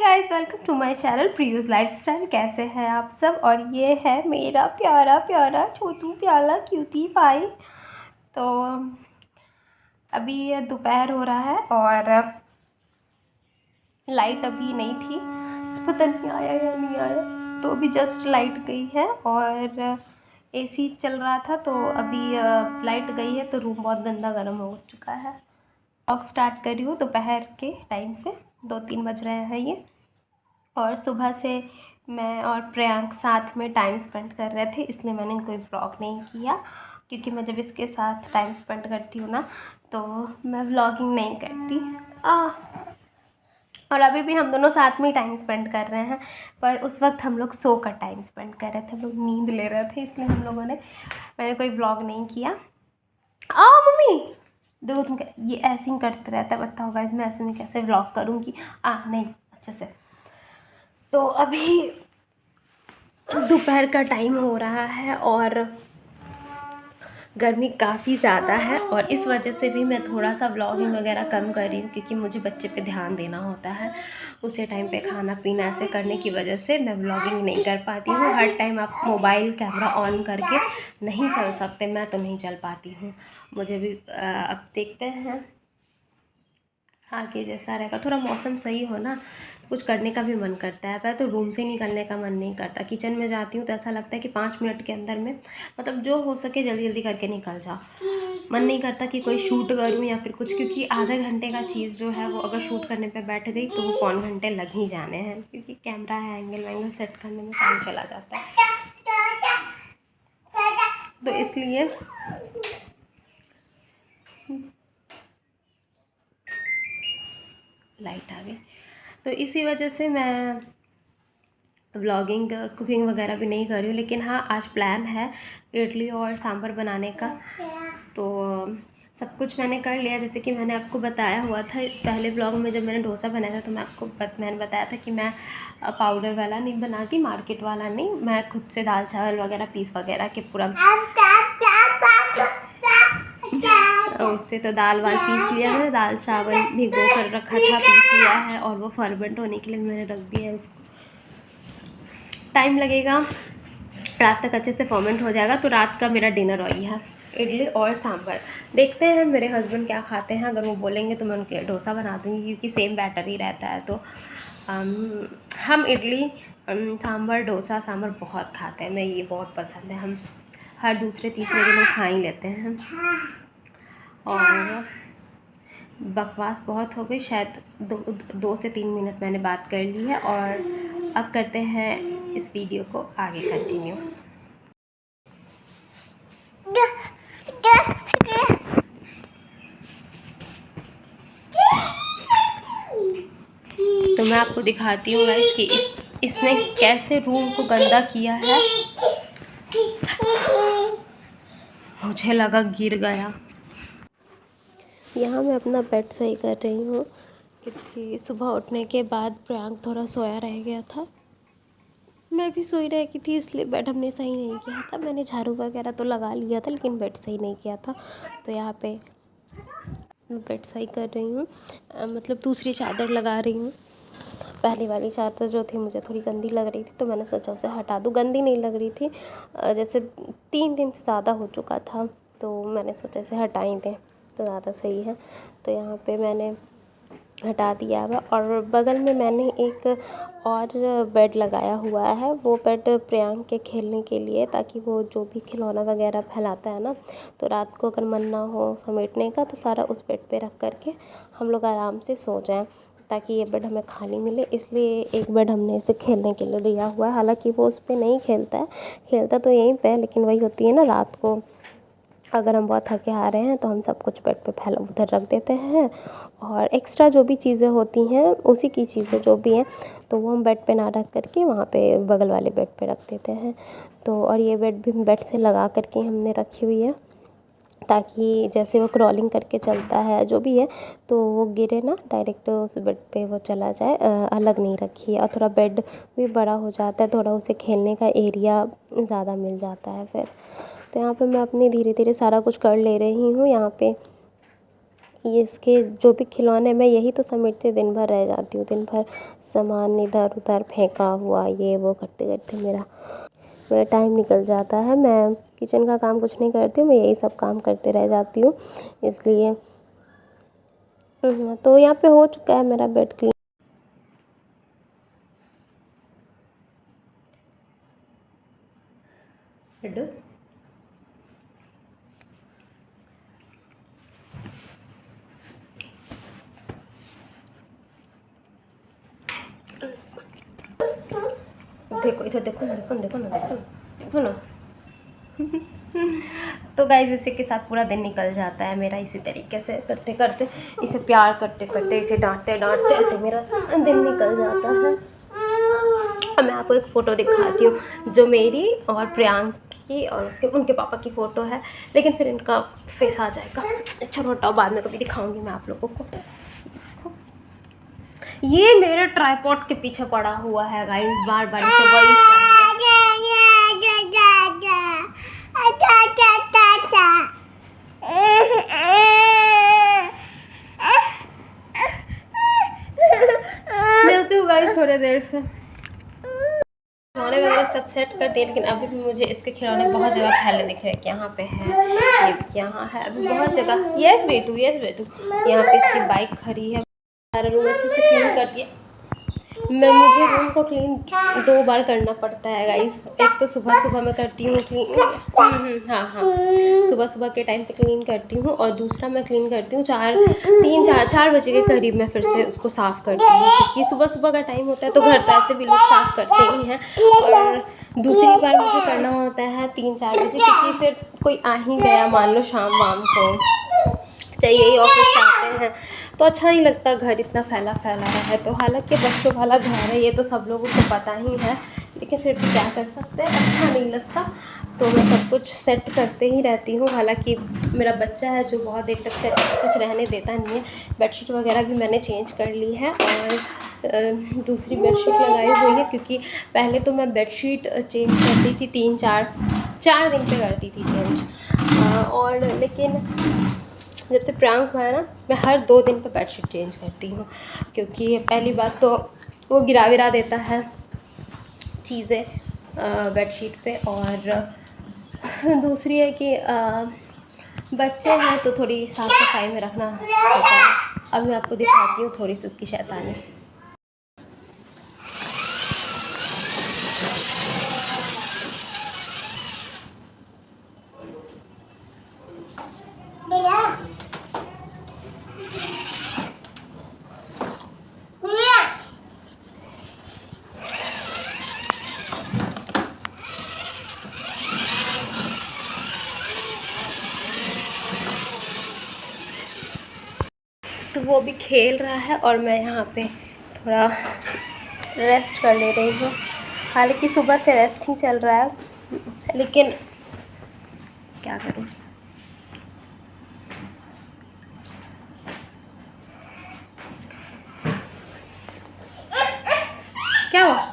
Guys, welcome to my channel प्रियूज़ lifestyle. कैसे हैं आप सब। और ये है मेरा प्यारा प्यारा छोटू प्याला क्यूटी पाई। तो अभी ये दोपहर हो रहा है और लाइट अभी नहीं थी, पता नहीं आया या नहीं आया। तो अभी जस्ट लाइट गई है और एसी चल रहा था, तो अभी लाइट गई है तो रूम बहुत गंदा गर्म हो चुका है। व्लॉग स्टार्ट कर रही हूँ दोपहर के टाइम से, 2-3 बज रहे हैं ये। और सुबह से मैं और प्रियांक साथ में टाइम स्पेंड कर रहे थे, इसलिए मैंने कोई व्लॉग नहीं किया, क्योंकि मैं जब इसके साथ टाइम स्पेंड करती हूँ ना तो मैं व्लॉगिंग नहीं करती। और अभी भी हम दोनों साथ में ही टाइम स्पेंड कर रहे हैं, पर उस वक्त हम लोग सो कर टाइम स्पेंड कर रहे थे, हम लोग नींद ले रहे थे, इसलिए मैंने कोई व्लॉग नहीं किया। मम्मी देखो तुम ये ऐसे ही करते रहता है, बताओ गाइस मैं ऐसे में कैसे व्लॉग करूँगी। नहीं अच्छे से। तो अभी दोपहर का टाइम हो रहा है और गर्मी काफ़ी ज़्यादा है, और इस वजह से भी मैं थोड़ा सा व्लॉगिंग वगैरह कम कर रही हूँ, क्योंकि मुझे बच्चे पे ध्यान देना होता है। उसे टाइम पे खाना पीना ऐसे करने की वजह से मैं व्लॉगिंग नहीं कर पाती हूँ। हर टाइम आप मोबाइल कैमरा ऑन करके नहीं चल सकते, मैं तो नहीं चल पाती हूँ। मुझे भी अब देखते हैं आगे जैसा रहेगा। थोड़ा मौसम सही हो ना, कुछ करने का भी मन करता है। पहले तो रूम से निकलने का मन नहीं करता, किचन में जाती हूँ तो ऐसा लगता है कि 5 मिनट के अंदर में मतलब जो हो सके जल्दी जल्दी करके निकल जाओ। मन नहीं करता कि कोई शूट करूँ या फिर कुछ, क्योंकि आधे घंटे का चीज़ जो है वो अगर शूट करने पे बैठ गई तो वो पौन घंटे लग ही जाने हैं, क्योंकि कैमरा है, एंगल वैंगल सेट करने में टाइम चला जाता है। तो इसलिए लाइट आ गई, तो इसी वजह से मैं व्लॉगिंग कुकिंग वगैरह भी नहीं कर रही हूँ। लेकिन हाँ, आज प्लान है इडली और सांभर बनाने का। तो सब कुछ मैंने कर लिया, जैसे कि मैंने आपको बताया हुआ था पहले व्लॉग में, जब मैंने डोसा बनाया था तो मैंने बताया था कि मैं पाउडर वाला नहीं बनाती, मार्केट वाला नहीं, मैं खुद से दाल चावल वगैरह पीस वगैरह के पूरा उससे तो दाल वाल पीस लिया मैंने, दाल चावल भिगो कर रखा था, पीस लिया है, और वो फर्मेंट होने के लिए मैंने रख दिया है उसको। टाइम लगेगा, रात तक अच्छे से फर्मेंट हो जाएगा। तो रात का मेरा डिनर वही है, इडली और सांभर। देखते हैं मेरे हस्बैंड क्या खाते हैं, अगर वो बोलेंगे तो मैं उनके लिए डोसा बना दूँगी, क्योंकि सेम बैटर ही रहता है। तो हम इडली सांभर डोसा सांभर बहुत खाते हैं, मैं ये बहुत पसंद है, हम हर दूसरे तीसरे दिन खा ही लेते हैं। और बकवास बहुत हो गई, शायद 2 से 3 मिनट मैंने बात कर ली है, और अब करते हैं इस वीडियो को आगे कंटिन्यू। तो मैं आपको दिखाती हूँ गाइस कि इसने कैसे रूम को गंदा किया है। मुझे लगा गिर गया। यहाँ मैं अपना बेड सही कर रही हूँ, क्योंकि सुबह उठने के बाद प्रियांक थोड़ा सोया रह गया था, मैं भी सोई रह गई थी, इसलिए बेड हमने सही नहीं किया था। मैंने झाड़ू वगैरह तो लगा लिया था, लेकिन बेड सही नहीं किया था। तो यहाँ पे मैं बेड सही कर रही हूँ, मतलब दूसरी चादर लगा रही हूँ। पहली वाली चादर जो थी मुझे थोड़ी गंदी लग रही थी, तो मैंने सोचा उसे हटा दूँ। गंदी नहीं लग रही थी, जैसे 3 दिन से ज़्यादा हो चुका था, तो मैंने सोचा इसे हटा ही दें तो ज़्यादा सही है। तो यहाँ पे मैंने हटा दिया है। और बगल में मैंने एक और बेड लगाया हुआ है, वो बेड प्रियांक के खेलने के लिए, ताकि वो जो भी खिलौना वगैरह फैलाता है ना, तो रात को अगर मन ना हो समेटने का तो सारा उस बेड पे रख करके हम लोग आराम से सो जाएं, ताकि ये बेड हमें खाली मिले। इसलिए एक बेड हमने इसे खेलने के लिए दिया हुआ है। हालांकि वो उस पर नहीं खेलता है, खेलता तो यहीं पे, लेकिन वही होती है ना, रात को अगर हम बहुत थके आ रहे हैं तो हम सब कुछ बेड पे फैला उधर रख देते हैं, और एक्स्ट्रा जो भी चीज़ें होती हैं उसी की चीज़ें जो भी हैं तो वो हम बेड पे ना रख करके वहाँ पे बगल वाले बेड पे रख देते हैं। तो और ये बेड भी बेड से लगा करके हमने रखी हुई है, ताकि जैसे वो क्रॉलिंग करके चलता है जो भी है तो वो गिरे ना, डायरेक्ट उस बेड पे वो चला जाए। अलग नहीं रखी है, और थोड़ा बेड भी बड़ा हो जाता है, थोड़ा उसे खेलने का एरिया ज़्यादा मिल जाता है फिर। तो यहाँ पे मैं अपनी धीरे धीरे सारा कुछ कर ले रही हूँ। यहाँ पे ये इसके जो भी खिलौने, मैं यही तो समेटते दिन भर रह जाती हूँ। दिन भर सामान इधर उधर फेंका हुआ, ये वो करते करते मेरा टाइम निकल जाता है। मैं किचन का काम कुछ नहीं करती हूँ, मैं यही सब काम करते रह जाती हूँ। इसलिए तो यहाँ पे हो चुका है मेरा बेड क्लीन। देखो इधर, देखो ना, देखो ना, देखो ना, देखो ना, देखो ना। तो गाइस इसी के साथ पूरा दिन निकल जाता है मेरा, इसी तरीके से करते करते, इसे प्यार करते करते, इसे डांटते डांटते ऐसे मेरा दिन निकल जाता है। अब मैं आपको एक फ़ोटो दिखाती हूँ जो मेरी और प्रियांक की और उनके पापा की फ़ोटो है, लेकिन फिर इनका फेस आ जाएगा। अच्छा हटाओ, बाद में कभी दिखाऊंगी मैं आप लोगों को। ये मेरे ट्राइपॉड के पीछे पड़ा हुआ है गाइस, बार बार इसे वही मिलती हूँ गाइस थोड़ी देर से। खिलौने वगैरह सब सेट कर दिए, लेकिन अभी भी मुझे इसके खिलौने बहुत जगह फैले दिख रहे हैं कि यहाँ पे है, ये यहाँ है, अभी बहुत जगह। यस बेटू, यस बेटू। यहाँ पे इसकी बाइक खड़ी है। सारा रूम अच्छे से क्लीन कर दिया। मुझे रूम को क्लीन 2 बार करना पड़ता है गाइस। एक तो सुबह सुबह मैं करती हूँ क्लीन, हाँ, सुबह सुबह के टाइम पे क्लीन करती हूँ, और दूसरा मैं क्लीन करती हूँ 4 बजे के करीब मैं फिर से उसको साफ़ करती हूँ, क्योंकि सुबह सुबह का टाइम होता है तो घर तो ऐसे भी लोग साफ़ करते ही हैं। और दूसरी बार मुझे करना होता है 3-4 बजे, क्योंकि फिर कोई आ ही गया, मान लो शाम वाम को, चाहिए ही ऑफिस जाते हैं तो अच्छा नहीं लगता घर इतना फैला फैला है। तो हालांकि बच्चों वाला घर है, ये तो सब लोगों को पता ही है, लेकिन फिर भी क्या कर सकते हैं, अच्छा नहीं लगता। तो मैं सब कुछ सेट करते ही रहती हूँ। हालांकि मेरा बच्चा है जो बहुत देर तक सेट कुछ रहने देता नहीं है। बेडशीट वगैरह भी मैंने चेंज कर ली है, और दूसरी बेडशीट लगाई हुई है, क्योंकि पहले तो मैं बेडशीट चेंज करती थी 3-4 दिन पे करती थी चेंज, और लेकिन जब से प्रियांक हुआ है ना, मैं हर 2 दिन पे बेडशीट चेंज करती हूँ। क्योंकि पहली बात तो वो गिरा विरा देता है चीज़ें बेडशीट पे, और दूसरी है कि बच्चे हैं तो थोड़ी साफ़ सफाई में रखना होता है। अब मैं आपको दिखाती हूँ थोड़ी सी उसकी शैतानी। तो वो भी खेल रहा है और मैं यहाँ पे थोड़ा रेस्ट कर ले रही हूँ। हालांकि सुबह से रेस्ट ही चल रहा है, लेकिन क्या करूँ। क्या हुआ?